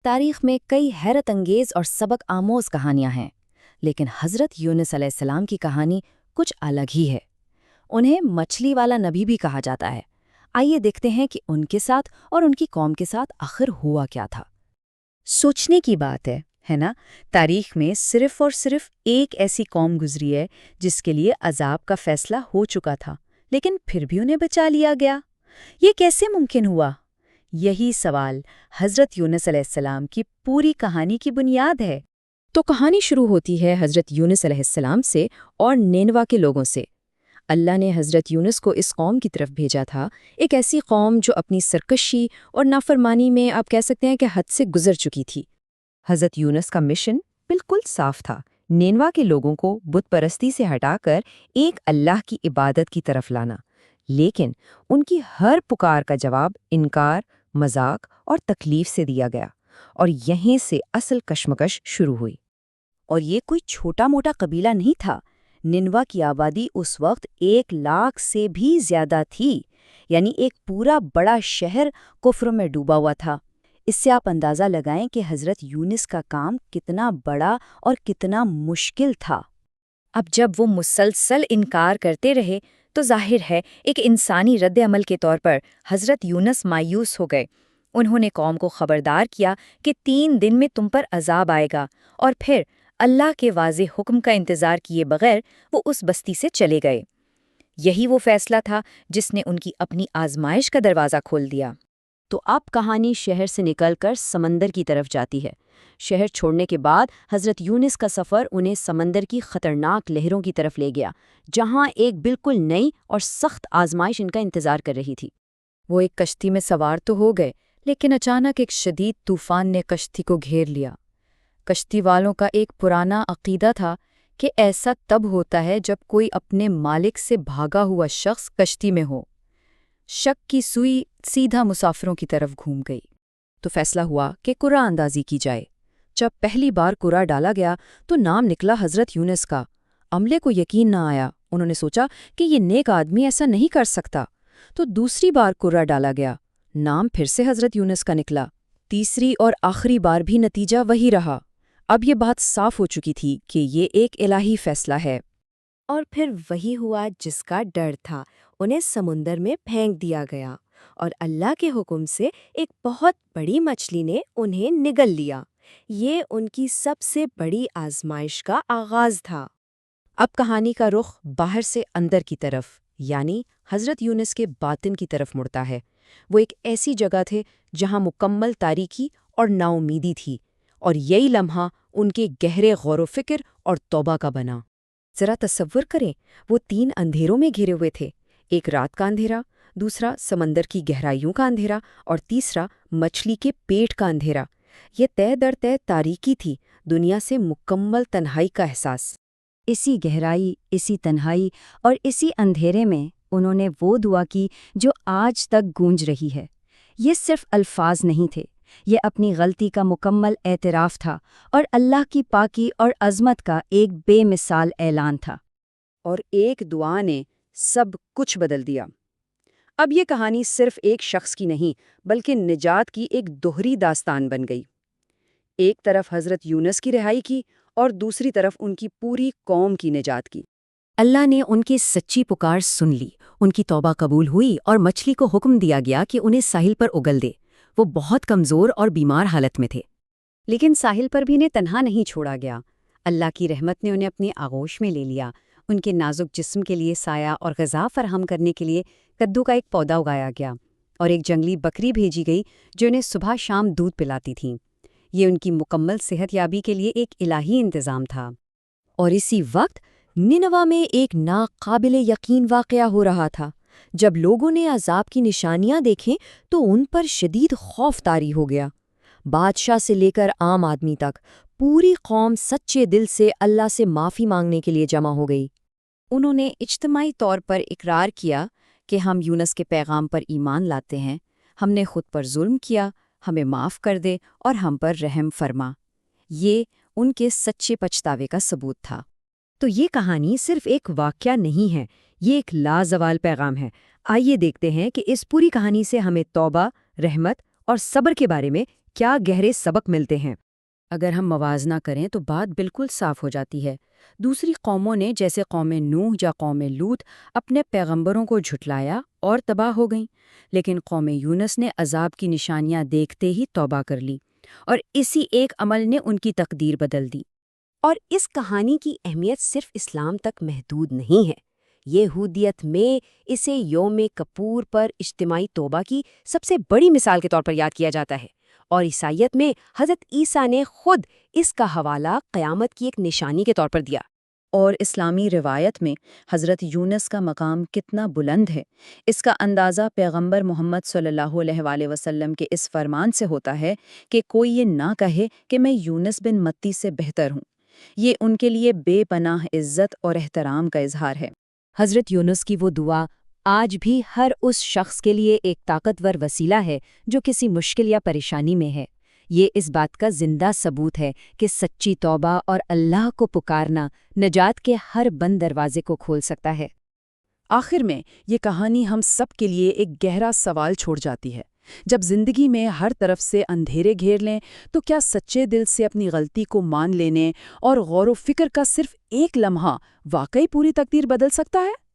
تاریخ میں کئی حیرت انگیز اور سبق آموز کہانیاں ہیں، لیکن حضرت یونس علیہ السلام کی کہانی کچھ الگ ہی ہے۔ انہیں مچھلی والا نبی بھی کہا جاتا ہے۔ آئیے دیکھتے ہیں کہ ان کے ساتھ اور ان کی قوم کے ساتھ آخر ہوا کیا تھا۔ سوچنے کی بات ہے نا؟ تاریخ میں صرف اور صرف ایک ایسی قوم گزری ہے جس کے لیے عذاب کا فیصلہ ہو چکا تھا، لیکن پھر بھی انہیں بچا لیا گیا۔ یہ کیسے ممکن ہوا؟ یہی سوال حضرت یونس علیہ السلام کی پوری کہانی کی بنیاد ہے۔ تو کہانی شروع ہوتی ہے حضرت یونس علیہ السلام سے اور نینوا کے لوگوں سے۔ اللہ نے حضرت یونس کو اس قوم کی طرف بھیجا تھا، ایک ایسی قوم جو اپنی سرکشی اور نافرمانی میں آپ کہہ سکتے ہیں کہ حد سے گزر چکی تھی۔ حضرت یونس کا مشن بالکل صاف تھا، نینوا کے لوگوں کو بت پرستی سے ہٹا کر ایک اللہ کی عبادت کی طرف لانا۔ لیکن ان کی ہر پکار کا جواب انکار، مذاق اور تکلیف سے دیا گیا، اور یہیں سے اصل کشمکش شروع ہوئی۔ اور یہ کوئی چھوٹا موٹا قبیلہ نہیں تھا۔ نینوا کی آبادی اس وقت 1,00,000 سے بھی زیادہ تھی، یعنی ایک پورا بڑا شہر کفر میں ڈوبا ہوا تھا۔ اس سے آپ اندازہ لگائیں کہ حضرت یونس کا کام کتنا بڑا اور کتنا مشکل تھا۔ اب جب وہ مسلسل انکار کرتے رہے تو ظاہر ہے ایک انسانی رد عمل کے طور پر حضرت یونس مایوس ہو گئے۔ انہوں نے قوم کو خبردار کیا کہ 3 دن میں تم پر عذاب آئے گا، اور پھر اللہ کے واضح حکم کا انتظار کیے بغیر وہ اس بستی سے چلے گئے۔ یہی وہ فیصلہ تھا جس نے ان کی اپنی آزمائش کا دروازہ کھول دیا۔ تو اب کہانی شہر سے نکل کر سمندر کی طرف جاتی ہے۔ شہر چھوڑنے کے بعد حضرت یونس کا سفر انہیں سمندر کی خطرناک لہروں کی طرف لے گیا، جہاں ایک بالکل نئی اور سخت آزمائش ان کا انتظار کر رہی تھی۔ وہ ایک کشتی میں سوار تو ہو گئے، لیکن اچانک ایک شدید طوفان نے کشتی کو گھیر لیا۔ کشتی والوں کا ایک پرانا عقیدہ تھا کہ ایسا تب ہوتا ہے جب کوئی اپنے مالک سے بھاگا ہوا شخص کشتی میں ہو۔ شک کی سوئی سیدھا مسافروں کی طرف گھوم گئی، تو فیصلہ ہوا کہ قرعہ اندازی کی جائے۔ جب پہلی بار قرعہ ڈالا گیا تو نام نکلا حضرت یونس کا۔ عملے کو یقین نہ آیا، انہوں نے سوچا کہ یہ نیک آدمی ایسا نہیں کر سکتا۔ تو دوسری بار قرعہ ڈالا گیا، نام پھر سے حضرت یونس کا نکلا۔ تیسری اور آخری بار بھی نتیجہ وہی رہا۔ اب یہ بات صاف ہو چکی تھی کہ یہ ایک الہی فیصلہ ہے۔ اور پھر وہی ہوا جس کا ڈر تھا، انہیں سمندر میں پھینک دیا گیا، اور اللہ کے حکم سے ایک بہت بڑی مچھلی نے انہیں نگل لیا۔ یہ ان کی سب سے بڑی آزمائش کا آغاز تھا۔ اب کہانی کا رخ باہر سے اندر کی طرف، یعنی حضرت یونس کے باطن کی طرف مڑتا ہے۔ وہ ایک ایسی جگہ تھے جہاں مکمل تاریکی اور نا امیدی تھی، اور یہی لمحہ ان کے گہرے غور و فکر اور توبہ کا بنا۔ ذرا تصور کریں، وہ 3 اندھیروں میں گھرے ہوئے تھے، ایک رات کا اندھیرا، دوسرا سمندر کی گہرائیوں کا اندھیرا، اور تیسرا مچھلی کے پیٹ کا اندھیرا۔ یہ تہ در تہ تاریکی تھی، دنیا سے مکمل تنہائی کا احساس۔ اسی گہرائی، اسی تنہائی اور اسی اندھیرے میں انہوں نے وہ دعا کی جو آج تک گونج رہی ہے۔ یہ صرف الفاظ نہیں تھے، یہ اپنی غلطی کا مکمل اعتراف تھا، اور اللہ کی پاکی اور عظمت کا ایک بے مثال اعلان تھا۔ اور ایک دعا نے سب کچھ بدل دیا۔ اب یہ کہانی صرف ایک شخص کی نہیں بلکہ نجات کی ایک دوہری داستان بن گئی۔ ایک طرف حضرت یونس کی رہائی کی اور دوسری طرف ان کی پوری قوم کی نجات کی۔ اللہ نے ان کی سچی پکار سن لی، ان کی توبہ قبول ہوئی، اور مچھلی کو حکم دیا گیا کہ انہیں ساحل پر اگل دے۔ وہ بہت کمزور اور بیمار حالت میں تھے، لیکن ساحل پر بھی انہیں تنہا نہیں چھوڑا گیا۔ اللہ کی رحمت نے انہیں اپنی آغوش میں لے لیا۔ ان کے نازک جسم کے لیے سایہ اور غذا فراہم کرنے کے لیے کدو کا ایک پودا اگایا گیا، اور ایک جنگلی بکری بھیجی گئی جو انہیں صبح شام دودھ پلاتی تھی۔ یہ ان کی مکمل صحت یابی کے لیے ایک الہی انتظام تھا۔ اور اسی وقت نینوا میں ایک ناقابل یقین واقعہ ہو رہا تھا۔ جب لوگوں نے عذاب کی نشانیاں دیکھیں تو ان پر شدید خوف طاری ہو گیا۔ بادشاہ سے لے کر عام آدمی تک پوری قوم سچے دل سے اللہ سے معافی مانگنے کے لیے جمع ہو گئی۔ انہوں نے اجتماعی طور پر اقرار کیا کہ ہم یونس کے پیغام پر ایمان لاتے ہیں، ہم نے خود پر ظلم کیا، ہمیں معاف کر دے اور ہم پر رحم فرما۔ یہ ان کے سچے پچھتاوے کا ثبوت تھا۔ تو یہ کہانی صرف ایک واقعہ نہیں ہے، یہ ایک لازوال پیغام ہے۔ آئیے دیکھتے ہیں کہ اس پوری کہانی سے ہمیں توبہ، رحمت اور صبر کے بارے میں کیا گہرے سبق ملتے ہیں؟ اگر ہم موازنہ کریں تو بات بالکل صاف ہو جاتی ہے۔ دوسری قوموں نے جیسے قوم نوح یا قوم لوط اپنے پیغمبروں کو جھٹلایا اور تباہ ہو گئیں، لیکن قوم یونس نے عذاب کی نشانیاں دیکھتے ہی توبہ کر لی، اور اسی ایک عمل نے ان کی تقدیر بدل دی۔ اور اس کہانی کی اہمیت صرف اسلام تک محدود نہیں ہے۔ یہودیت میں اسے یوم کپور پر اجتماعی توبہ کی سب سے بڑی مثال کے طور پر یاد کیا جاتا ہے، اور عیسائیت میں حضرت عیسیٰ نے خود اس کا حوالہ قیامت کی ایک نشانی کے طور پر دیا۔ اور اسلامی روایت میں حضرت یونس کا مقام کتنا بلند ہے، اس کا اندازہ پیغمبر محمد صلی اللہ علیہ وآلہ وسلم کے اس فرمان سے ہوتا ہے کہ کوئی یہ نہ کہے کہ میں یونس بن متی سے بہتر ہوں۔ یہ ان کے لیے بے پناہ عزت اور احترام کا اظہار ہے۔ حضرت یونس کی وہ دعا آج بھی ہر اس شخص کے لیے ایک طاقتور وسیلہ ہے جو کسی مشکل یا پریشانی میں ہے۔ یہ اس بات کا زندہ ثبوت ہے کہ سچی توبہ اور اللہ کو پکارنا نجات کے ہر بند دروازے کو کھول سکتا ہے۔ آخر میں یہ کہانی ہم سب کے لیے ایک گہرا سوال چھوڑ جاتی ہے۔ جب زندگی میں ہر طرف سے اندھیرے گھیر لیں تو کیا سچے دل سے اپنی غلطی کو مان لینے اور غور و فکر کا صرف ایک لمحہ واقعی پوری تقدیر بدل سکتا ہے؟